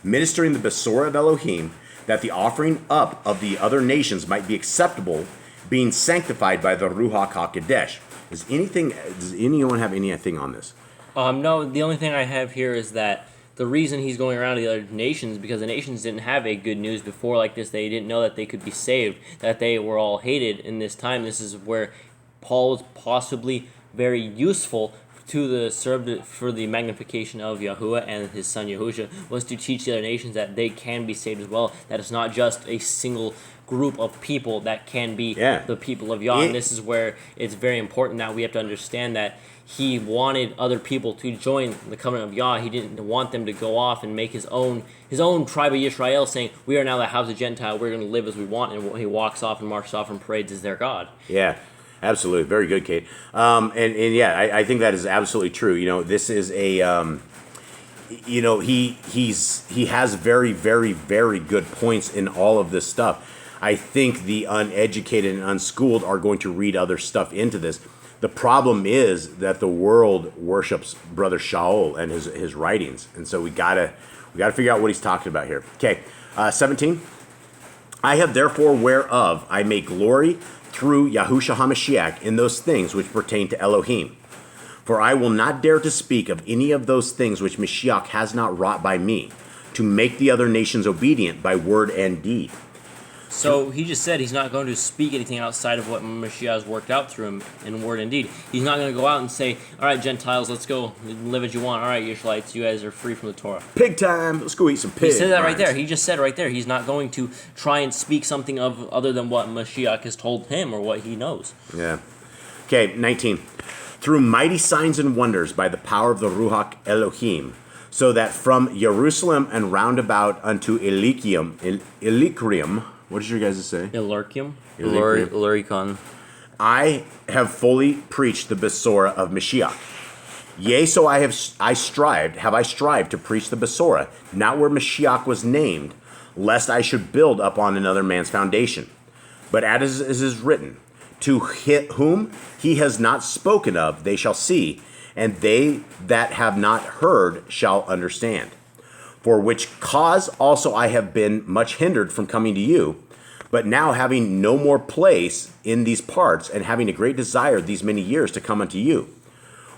ministering the Besorah of Elohim, that the offering up of the other nations might be acceptable, being sanctified by the Ruach HaKodesh. Does anyone have anything on this? No, the only thing I have here is that the reason he's going around to the other nations because the nations didn't have a good news before like this. They didn't know that they could be saved, that they were all hated in this time. This is where Paul was possibly very useful to the served for the magnification of Yahuwah and his son Yahusha, was to teach the other nations that they can be saved as well, that it's not just a single group of people that can be the people of Yah. And this is where it's very important that we have to understand that he wanted other people to join the covenant of Yah. He didn't want them to go off and make his own tribe of Yisrael, saying, we are now the house of Gentile, we're going to live as we want, and he walks off and marches off and parades as their God. Yeah. Absolutely. Very good, Kate. I think that is absolutely true. You know, this is a, he has very, very, very good points in all of this stuff. I think the uneducated and unschooled are going to read other stuff into this. The problem is that the world worships Brother Shaul and his writings. And so we gotta figure out what he's talking about here. Okay, 17. I have therefore whereof I may glory through Yahushua HaMashiach in those things which pertain to Elohim. For I will not dare to speak of any of those things which Mashiach has not wrought by me, to make the other nations obedient by word and deed. So he just said he's not going to speak anything outside of what Mashiach has worked out through him in word and deed. He's not going to go out and say, all right, Gentiles, let's go live as you want. All right, Yishlites, you guys are free from the Torah. Pig time. Let's go eat some pig. He said that right there. He just said right there. He's not going to try and speak something of other than what Mashiach has told him or what he knows. Yeah. Okay, 19. Through mighty signs and wonders by the power of the Ruach Elohim, so that from Jerusalem and round about unto Illyricum, what did your guys say? Illyricum. Illyricum. I have fully preached the Besorah of Mashiach. Yea, so have I strived to preach the Besorah, not where Mashiach was named, lest I should build upon another man's foundation. But as is written, to whom he has not spoken of, they shall see, and they that have not heard shall understand. For which cause also I have been much hindered from coming to you, but now having no more place in these parts, and having a great desire these many years to come unto you.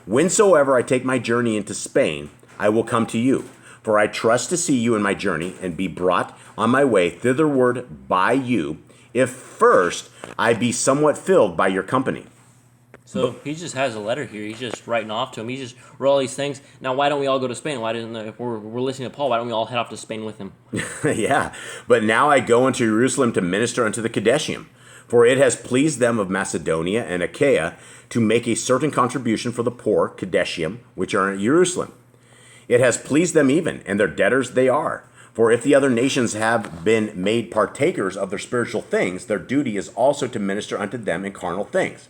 Whensoever I take my journey into Spain, I will come to you, for I trust to see you in my journey, and be brought on my way thitherward by you, if first I be somewhat filled by your company. So he just has a letter here. He's just writing off to him. He just wrote all these things. Now, why don't we all go to Spain? If we're listening to Paul, why don't we all head off to Spain with him? Yeah, but now I go into Jerusalem to minister unto the Kadeshim, for it has pleased them of Macedonia and Achaia to make a certain contribution for the poor Kadeshim, which are in Jerusalem. It has pleased them even, and their debtors they are. For if the other nations have been made partakers of their spiritual things, their duty is also to minister unto them in carnal things.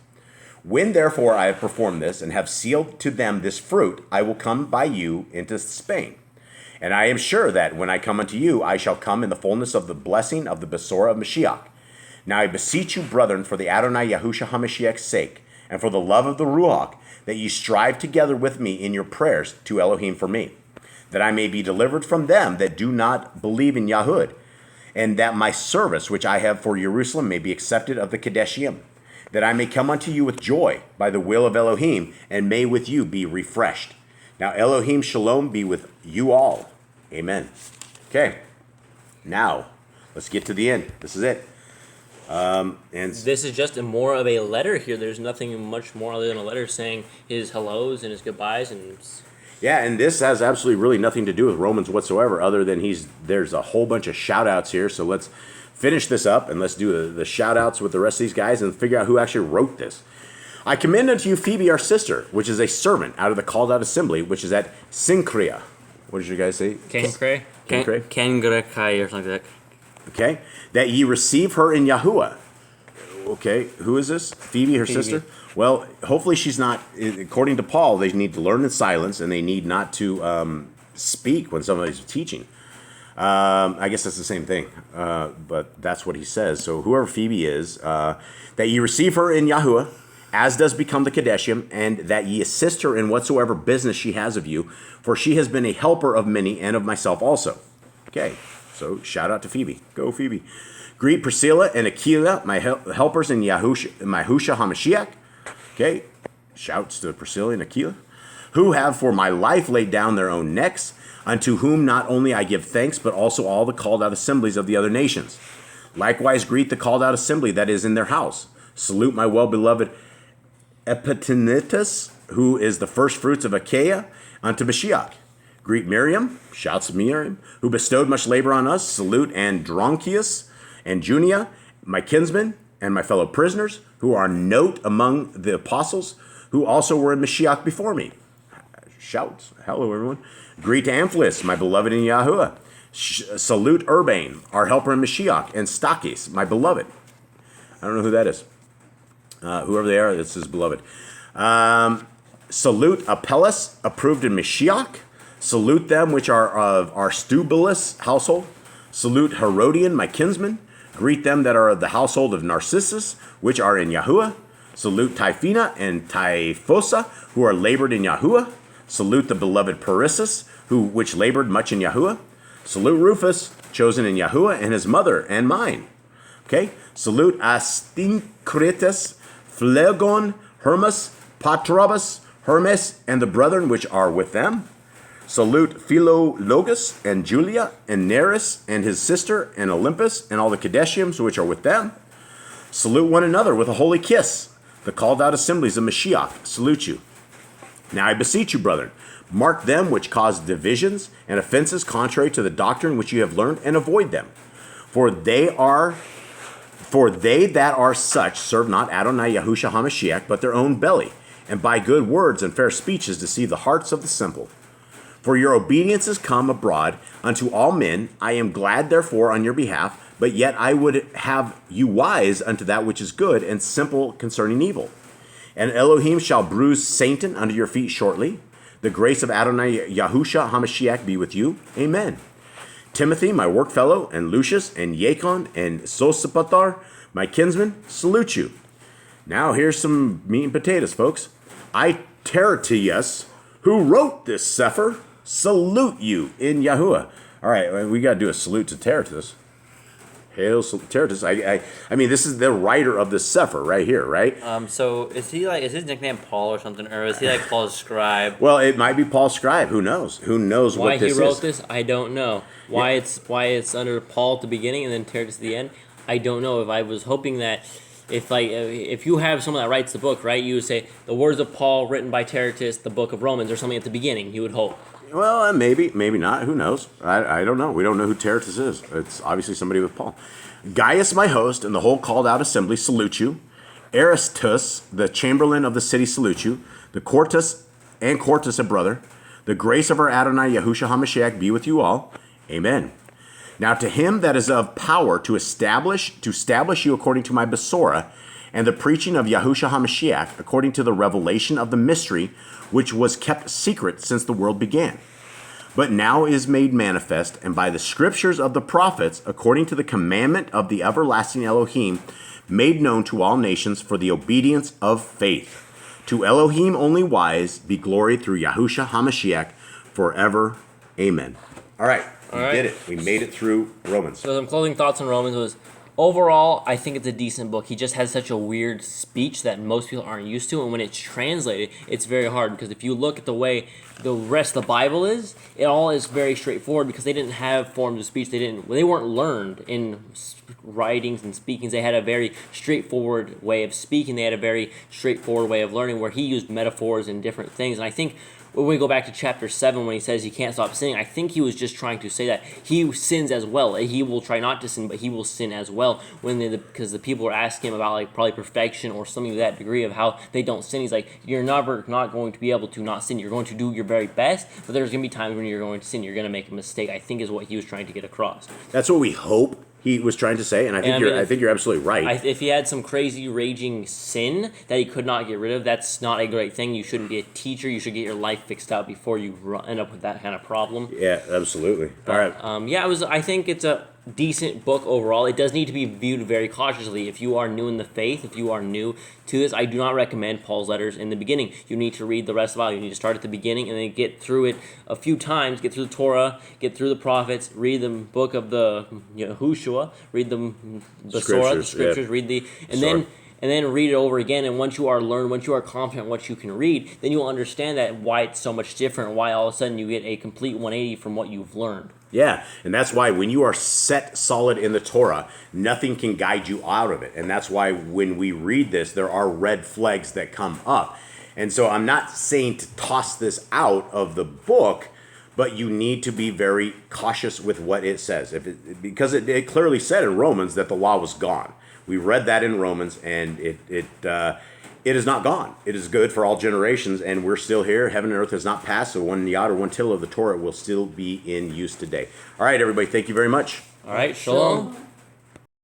When therefore I have performed this, and have sealed to them this fruit, I will come by you into Spain. And I am sure that when I come unto you, I shall come in the fullness of the blessing of the Besorah of Mashiach. Now I beseech you, brethren, for the Adonai Yahushua HaMashiach's sake, and for the love of the Ruach, that ye strive together with me in your prayers to Elohim for me, that I may be delivered from them that do not believe in Yahud, and that my service which I have for Jerusalem may be accepted of the Kadeshim, that I may come unto you with joy by the will of Elohim, and may with you be refreshed. Now Elohim Shalom be with you all. Amen. Okay. Now, let's get to the end. This is it. And this is just more of a letter here. There's nothing much more other than a letter saying his hellos and his goodbyes and... yeah, and this has absolutely really nothing to do with Romans whatsoever, other than there's a whole bunch of shout-outs here. So let's finish this up, and let's do the shout-outs with the rest of these guys and figure out who actually wrote this. I commend unto you Phoebe, our sister, which is a servant out of the called-out assembly, which is at Synchrea. What did you guys say? Cancre? Kangrekai or something like that. Okay, that ye receive her in Yahuwah. Okay, who is this? Phoebe, her sister? Well, hopefully she's not, according to Paul, they need to learn in silence, and they need not to speak when somebody's teaching. I guess that's the same thing, but that's what he says. So whoever Phoebe is, that ye receive her in Yahuwah, as does become the Kadeshim, and that ye assist her in whatsoever business she has of you, for she has been a helper of many and of myself also. Okay. So shout out to Phoebe. Go Phoebe. Greet Priscilla and Aquila, my helpers in Yahusha HaMashiach. Okay. Shouts to Priscilla and Aquila, who have for my life laid down their own necks, unto whom not only I give thanks, but also all the called out assemblies of the other nations. Likewise greet the called out assembly that is in their house. Salute my well-beloved Epaphroditus, who is the first fruits of Achaia, unto Mashiach. Greet Miriam, shouts of Miriam, who bestowed much labor on us. Salute Andronicus and Junia, my kinsmen and my fellow prisoners, who are note among the apostles, who also were in Mashiach before me. Shouts. Hello, everyone. Greet Amphilus, my beloved in Yahuwah. Salute Urbane, our helper in Mashiach, and Stachys, my beloved. I don't know who that is. Whoever they are, this is beloved. Salute Apelles, approved in Mashiach. Salute them which are of Aristobulus' household. Salute Herodian, my kinsman. Greet them that are of the household of Narcissus, which are in Yahuwah. Salute Typhina and Typhosa, who are labored in Yahuwah. Salute the beloved Parissus, which labored much in Yahuwah. Salute Rufus, chosen in Yahuwah, and his mother and mine. Okay. Salute Astincritus, Phlegon, Hermas, Patrobas, Hermes, and the brethren which are with them. Salute Philologus and Julia and Nereus and his sister and Olympus and all the Kadeshims which are with them. Salute one another with a holy kiss. The called out assemblies of Mashiach salute you. Now I beseech you, brethren, mark them which cause divisions and offenses contrary to the doctrine which you have learned, and avoid them. For they that are such serve not Adonai Yahusha HaMashiach, but their own belly, and by good words and fair speeches deceive the hearts of the simple. For your obedience is come abroad unto all men. I am glad therefore on your behalf, but yet I would have you wise unto that which is good, and simple concerning evil. And Elohim shall bruise Satan under your feet shortly. The grace of Adonai Yahusha HaMashiach be with you. Amen. Timothy, my workfellow, and Lucius, and Yacon, and Sosipater, my kinsmen, salute you. Now here's some meat and potatoes, folks. I Tertius, who wrote this Sefer, salute you in Yahuwah. All right, we got to do a salute to Tertius. Hail Tertius. I mean, this is the writer of the Sefer right here, right? So is his nickname Paul or something, or is he like Paul's scribe? Well, it might be Paul's scribe. Who knows? Who knows why what this is? Why he wrote this, I don't know. Why it's under Paul at the beginning and then Tertius at the end, I don't know. If I was hoping that if you have someone that writes the book, right, you would say the words of Paul written by Tertius, the book of Romans, or something at the beginning. You would hope. Well, maybe not. Who knows? I don't know. We don't know who Tertius is. It's obviously somebody with Paul. Gaius, my host, and the whole called out assembly salute you. Aristus, the chamberlain of the city, salute you. The Quartus, a brother. The grace of our Adonai Yahusha HaMashiach be with you all. Amen. Now to him that is of power to establish you according to my Besorah, and the preaching of Yahusha HaMashiach, according to the revelation of the mystery, which was kept secret since the world began, but now is made manifest, and by the scriptures of the prophets, according to the commandment of the everlasting Elohim, made known to all nations for the obedience of faith. To Elohim only wise be glory through Yahusha HaMashiach forever. Amen. All right. We right. did it. We made it through Romans. So some closing thoughts on Romans was, overall, I think it's a decent book. He just has such a weird speech that most people aren't used to, and when it's translated, it's very hard, because if you look at the way the rest of the Bible is, it all is very straightforward, because they didn't have forms of speech. They weren't learned in writings and speakings. They had a very straightforward way of speaking. They had a very straightforward way of learning, where he used metaphors and different things. And I think when we go back to chapter 7, when he says he can't stop sinning, I think he was just trying to say that he sins as well. He will try not to sin, but he will sin as well. Because the people were asking him about like probably perfection or something to that degree of how they don't sin. He's like, you're never not going to be able to not sin. You're going to do your very best, but there's going to be times when you're going to sin. You're going to make a mistake, I think is what he was trying to get across. That's what we hope he was trying to say, and I think you're absolutely right. If he had some crazy raging sin that he could not get rid of, that's not a great thing. You shouldn't be a teacher. You should get your life fixed out before you end up with that kind of problem. Yeah, absolutely. All right. I think it's a decent book overall. It does need to be viewed very cautiously. If you are new in the faith, if you are new to this, I do not recommend Paul's letters in the beginning. You need to read the rest of the Bible. You need to start at the beginning and then get through it a few times. Get through the Torah, get through the prophets, read the book of the Yahushua, read the Surah, the scriptures, read and then read it over again. And once you are confident in what you can read, then you'll understand that why it's so much different, why all of a sudden you get a complete 180 from what you've learned. Yeah, and that's why when you are set solid in the Torah, nothing can guide you out of it. And that's why when we read this, there are red flags that come up. And so I'm not saying to toss this out of the book, but you need to be very cautious with what it says. Because it clearly said in Romans that the law was gone. We read that in Romans, and it is not gone. It is good for all generations, and we're still here. Heaven and earth has not passed, so one yod or one tittle of the Torah will still be in use today. All right, everybody, thank you very much. All right, shalom.